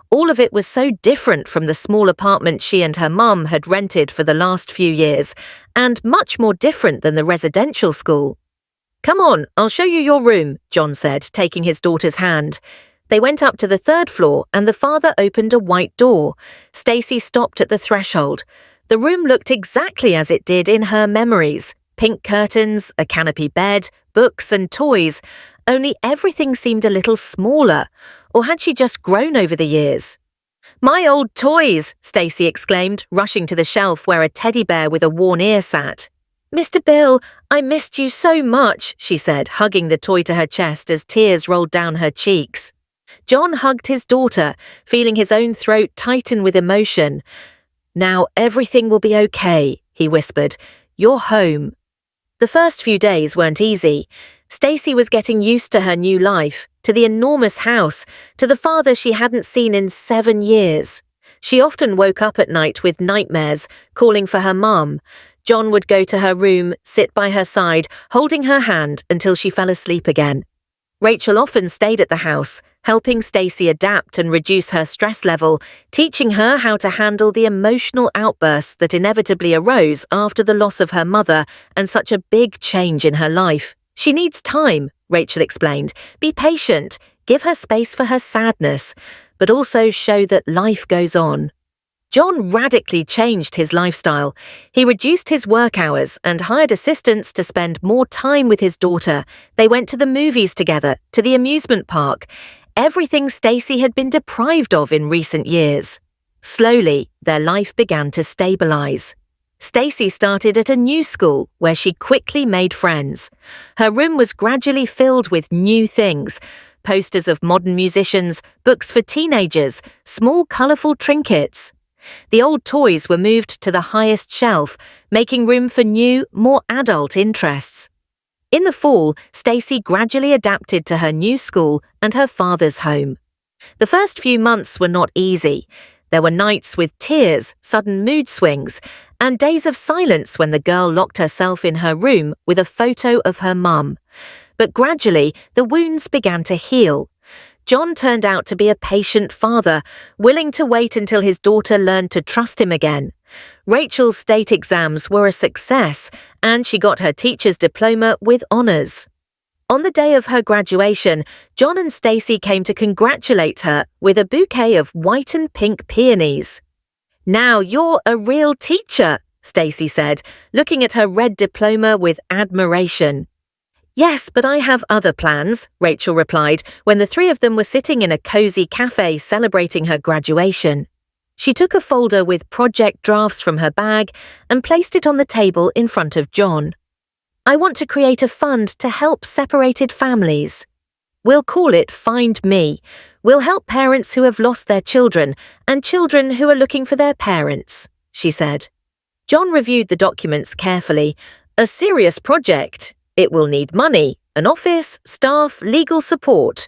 All of it was so different from the small apartment she and her mum had rented for the last few years, and much more different than the residential school. "Come on, I'll show you your room," John said, taking his daughter's hand. They went up to the third floor and the father opened a white door. Stacy stopped at the threshold. The room looked exactly as it did in her memories. Pink curtains, a canopy bed, books and toys, only everything seemed a little smaller. Or had she just grown over the years? "My old toys!" Stacy exclaimed, rushing to the shelf where a teddy bear with a worn ear sat. "Mr. Bill, I missed you so much," she said, hugging the toy to her chest as tears rolled down her cheeks. John hugged his daughter, feeling his own throat tighten with emotion. "Now everything will be okay," he whispered. "You're home." The first few days weren't easy. Stacy was getting used to her new life, to the enormous house, to the father she hadn't seen in 7 years. She often woke up at night with nightmares, calling for her mum. John would go to her room, sit by her side, holding her hand until she fell asleep again. Rachel often stayed at the house, helping Stacy adapt and reduce her stress level, teaching her how to handle the emotional outbursts that inevitably arose after the loss of her mother and such a big change in her life. "She needs time," Rachel explained. "Be patient. Give her space for her sadness. but also show that life goes on. John radically changed his lifestyle. He reduced his work hours and hired assistants to spend more time with his daughter. They went to the movies together, to the amusement park, everything Stacey had been deprived of in recent years. Slowly, their life began to stabilize. Stacey started at a new school where she quickly made friends. Her room was gradually filled with new things: posters of modern musicians, books for teenagers, small colorful trinkets. The old toys were moved to the highest shelf, making room for new, more adult interests. In the fall, Stacey gradually adapted to her new school and her father's home. The first few months were not easy. There were nights with tears, sudden mood swings, and days of silence when the girl locked herself in her room with a photo of her mum. But gradually, the wounds began to heal. John turned out to be a patient father, willing to wait until his daughter learned to trust him again. Rachel's state exams were a success, and she got her teacher's diploma with honours. On the day of her graduation, John and Stacey came to congratulate her with a bouquet of white and pink peonies. "Now you're a real teacher," Stacey said, looking at her red diploma with admiration. "Yes, but I have other plans," Rachel replied when the three of them were sitting in a cozy cafe celebrating her graduation. She took a folder with project drafts from her bag and placed it on the table in front of John. "I want to create a fund to help separated families. We'll call it Find Me. We'll help parents who have lost their children and children who are looking for their parents," she said. John reviewed the documents carefully. "A serious project. It will need money, an office, staff, legal support."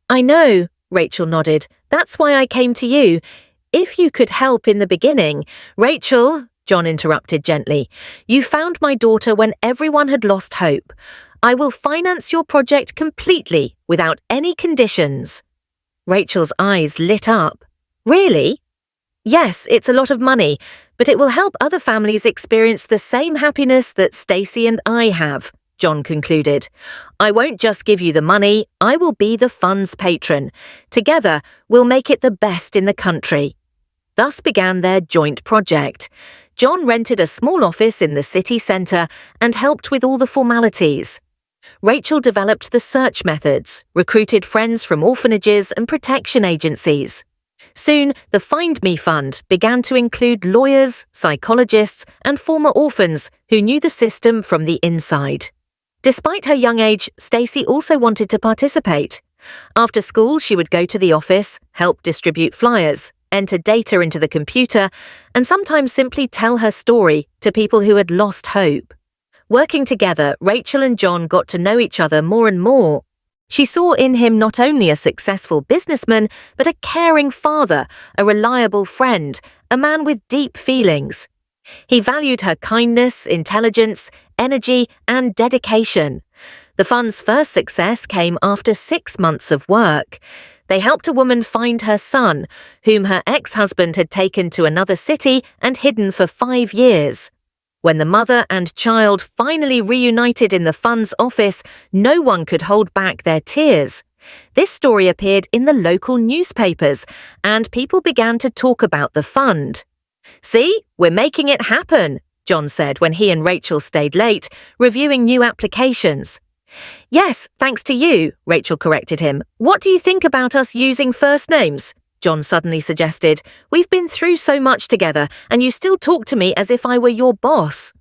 "I know," Rachel nodded. "That's why I came to you. If you could help in the beginning." "Rachel," John interrupted gently, "you found my daughter when everyone had lost hope. I will finance your project completely, without any conditions." Rachel's eyes lit up. "Really?" "Yes, it's a lot of money, but it will help other families experience the same happiness that Stacey and I have," John concluded. "I won't just give you the money, I will be the fund's patron. Together, we'll make it the best in the country." Thus began their joint project. John rented a small office in the city centre and helped with all the formalities. Rachel developed the search methods, recruited friends from orphanages and protection agencies. Soon, the Find Me Fund began to include lawyers, psychologists, and former orphans who knew the system from the inside. Despite her young age, Stacey also wanted to participate. After school, she would go to the office, help distribute flyers, enter data into the computer, and sometimes simply tell her story to people who had lost hope. Working together, Rachel and John got to know each other more and more. She saw in him not only a successful businessman, but a caring father, a reliable friend, a man with deep feelings. He valued her kindness, intelligence, energy, and dedication. The fund's first success came after 6 months of work. They helped a woman find her son, whom her ex-husband had taken to another city and hidden for 5 years. When the mother and child finally reunited in the fund's office, no one could hold back their tears. This story appeared in the local newspapers, and people began to talk about the fund. "See, we're making it happen," John said when he and Rachel stayed late, reviewing new applications. "Yes, thanks to you," Rachel corrected him. "What do you think about us using first names?" John suddenly suggested. "We've been through so much together, and you still talk to me as if I were your boss."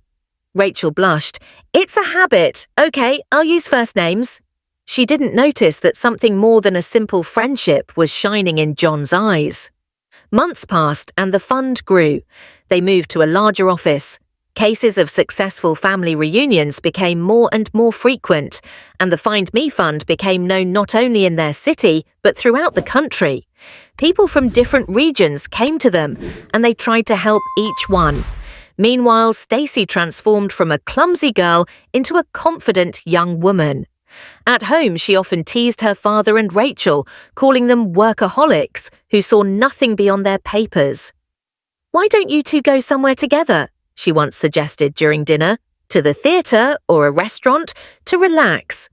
Rachel blushed. "It's a habit. Okay, I'll use first names." She didn't notice that something more than a simple friendship was shining in John's eyes. Months passed and the fund grew. They moved to a larger office. Cases of successful family reunions became more and more frequent, and the Find Me Fund became known not only in their city, but throughout the country. People from different regions came to them, and they tried to help each one. Meanwhile, Stacey transformed from a clumsy girl into a confident young woman. At home, she often teased her father and Rachel, calling them workaholics who saw nothing beyond their papers. "Why don't you two go somewhere together?" she once suggested during dinner. "To the theatre or a restaurant, to relax."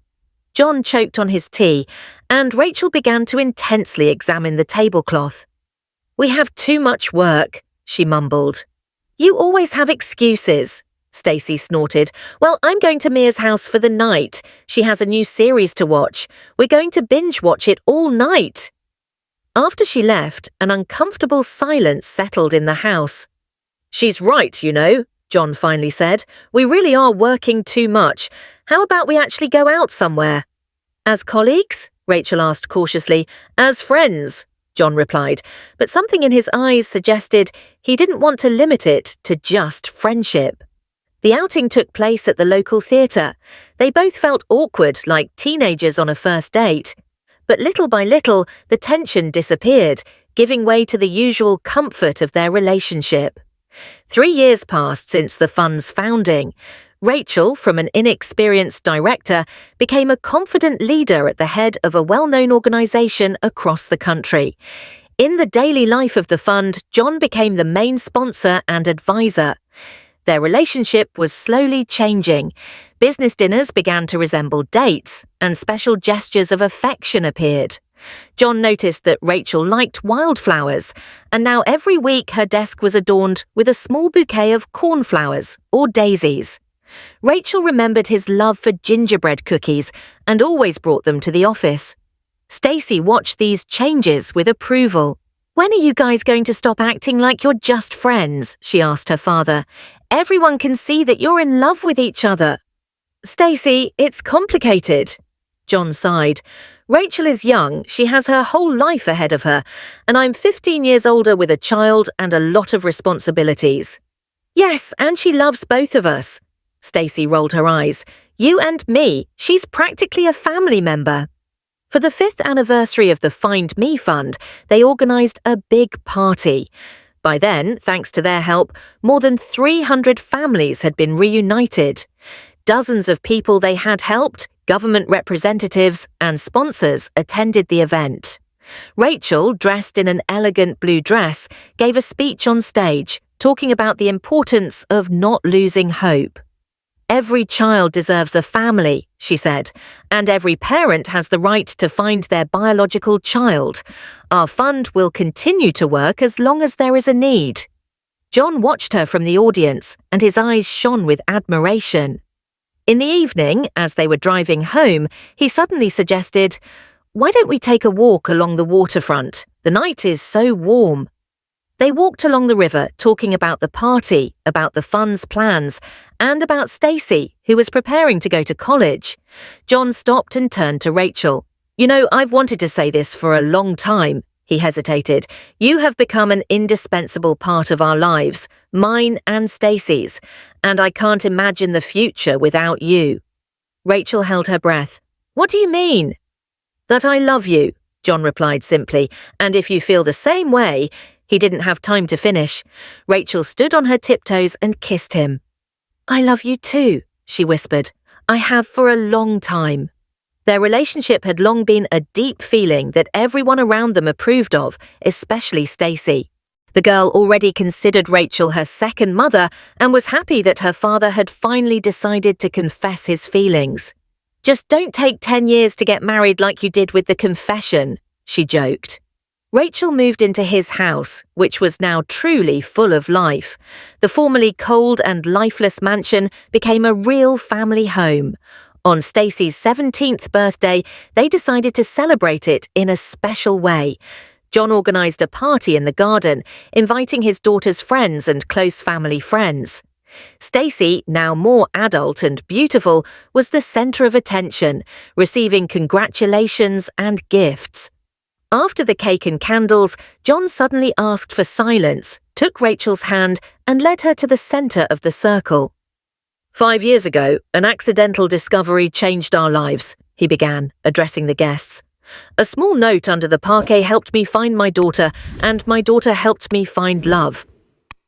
John choked on his tea, and Rachel began to intensely examine the tablecloth. "We have too much work," she mumbled. "You always have excuses," Stacey snorted. "Well, I'm going to Mia's house for the night. She has a new series to watch. We're going to binge watch it all night." After she left, an uncomfortable silence settled in the house. "She's right, you know," John finally said. "We really are working too much. How about we actually go out somewhere?" "As colleagues?" Rachel asked cautiously. "As friends," John replied, but something in his eyes suggested he didn't want to limit it to just friendship. The outing took place at the local theatre. They both felt awkward, like teenagers on a first date. But little by little, the tension disappeared, giving way to the usual comfort of their relationship. 3 years passed since the fund's founding. Rachel, from an inexperienced director, became a confident leader at the head of a well-known organisation across the country. In the daily life of the fund, John became the main sponsor and advisor. Their relationship was slowly changing. Business dinners began to resemble dates, and special gestures of affection appeared. John noticed that Rachel liked wildflowers, and now every week her desk was adorned with a small bouquet of cornflowers or daisies. Rachel remembered his love for gingerbread cookies and always brought them to the office. Stacey watched these changes with approval. "When are you guys going to stop acting like you're just friends?" she asked her father. "Everyone can see that you're in love with each other." "Stacey, it's complicated." John sighed. "Rachel is young, she has her whole life ahead of her, and I'm 15 years older with a child and a lot of responsibilities." "Yes, and she loves both of us." Stacey rolled her eyes. "You and me, she's practically a family member." For the 5th anniversary of the Find Me Fund, they organised a big party. By then, thanks to their help, more than 300 families had been reunited. Dozens of people they had helped, government representatives and sponsors, attended the event. Rachel, dressed in an elegant blue dress, gave a speech on stage, talking about the importance of not losing hope. "Every child deserves a family," she said, "and every parent has the right to find their biological child. Our fund will continue to work as long as there is a need." John watched her from the audience, and his eyes shone with admiration. In the evening, as they were driving home, he suddenly suggested, "Why don't we take a walk along the waterfront? The night is so warm." They walked along the river, talking about the party, about the fund's plans, and about Stacey, who was preparing to go to college. John stopped and turned to Rachel. "You know, I've wanted to say this for a long time," he hesitated. "You have become an indispensable part of our lives, mine and Stacey's, and I can't imagine the future without you." Rachel held her breath. "What do you mean?" "That I love you," John replied simply, "and if you feel the same way—" He didn't have time to finish. Rachel stood on her tiptoes and kissed him. "I love you too," she whispered. "I have for a long time." Their relationship had long been a deep feeling that everyone around them approved of, especially Stacey. The girl already considered Rachel her second mother and was happy that her father had finally decided to confess his feelings. "Just don't take 10 years to get married like you did with the confession," she joked. Rachel moved into his house, which was now truly full of life. The formerly cold and lifeless mansion became a real family home. On Stacey's 17th birthday, they decided to celebrate it in a special way. John organised a party in the garden, inviting his daughter's friends and close family friends. Stacey, now more adult and beautiful, was the centre of attention, receiving congratulations and gifts. After the cake and candles, John suddenly asked for silence, took Rachel's hand and led her to the centre of the circle. "5 years ago, an accidental discovery changed our lives," he began, addressing the guests. "A small note under the parquet helped me find my daughter, and my daughter helped me find love."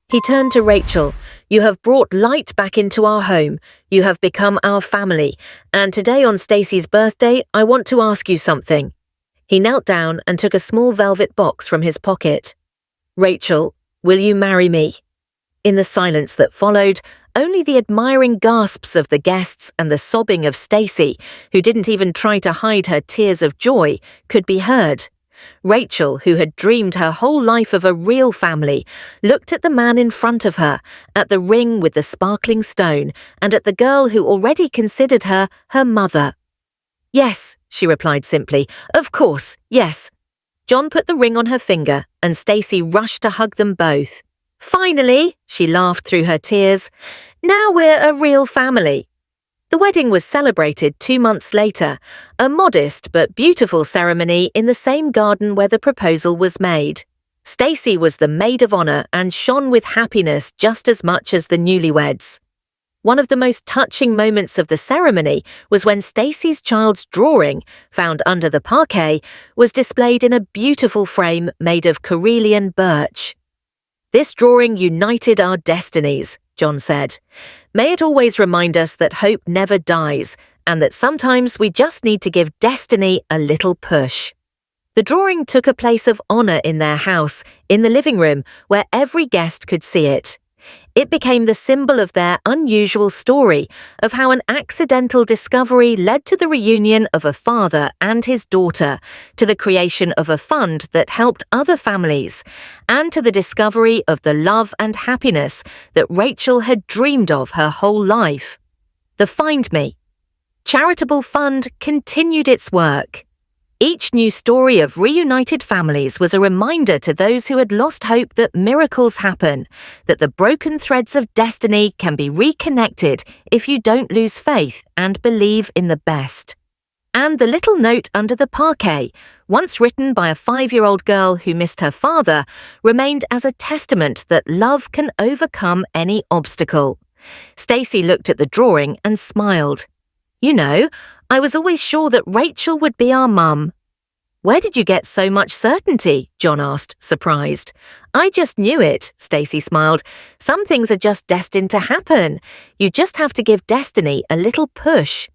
He turned to Rachel. "You have brought light back into our home. You have become our family. And today on Stacey's birthday, I want to ask you something." He knelt down and took a small velvet box from his pocket. "Rachel, will you marry me?" In the silence that followed, Only the admiring gasps of the guests and the sobbing of Stacy, who didn't even try to hide her tears of joy, could be heard. Rachel, who had dreamed her whole life of a real family, looked at the man in front of her, at the ring with the sparkling stone, and at the girl who already considered her mother. "Yes," she replied simply. "Of course, yes." John put the ring on her finger, and Stacy rushed to hug them both. "Finally," she laughed through her tears. "Now we're a real family." The wedding was celebrated 2 months later, a modest but beautiful ceremony in the same garden where the proposal was made. Stacy was the maid of honor and shone with happiness just as much as the newlyweds. One of the most touching moments of the ceremony was when Stacy's child's drawing, found under the parquet, was displayed in a beautiful frame made of Karelian birch. "This drawing united our destinies," John said. "May it always remind us that hope never dies, and that sometimes we just need to give destiny a little push." The drawing took a place of honor in their house, in the living room, where every guest could see it. It became the symbol of their unusual story, of how an accidental discovery led to the reunion of a father and his daughter, to the creation of a fund that helped other families, and to the discovery of the love and happiness that Rachel had dreamed of her whole life. The Find Me charitable fund continued its work. Each new story of reunited families was a reminder to those who had lost hope that miracles happen, that the broken threads of destiny can be reconnected if you don't lose faith and believe in the best. And the little note under the parquet, once written by a 5-year-old girl who missed her father, remained as a testament that love can overcome any obstacle. Stacy looked at the drawing and smiled. "You know, I was always sure that Rachel would be our mum." "Where did you get so much certainty?" John asked, surprised. "I just knew it," Stacy smiled. "Some things are just destined to happen. You just have to give destiny a little push."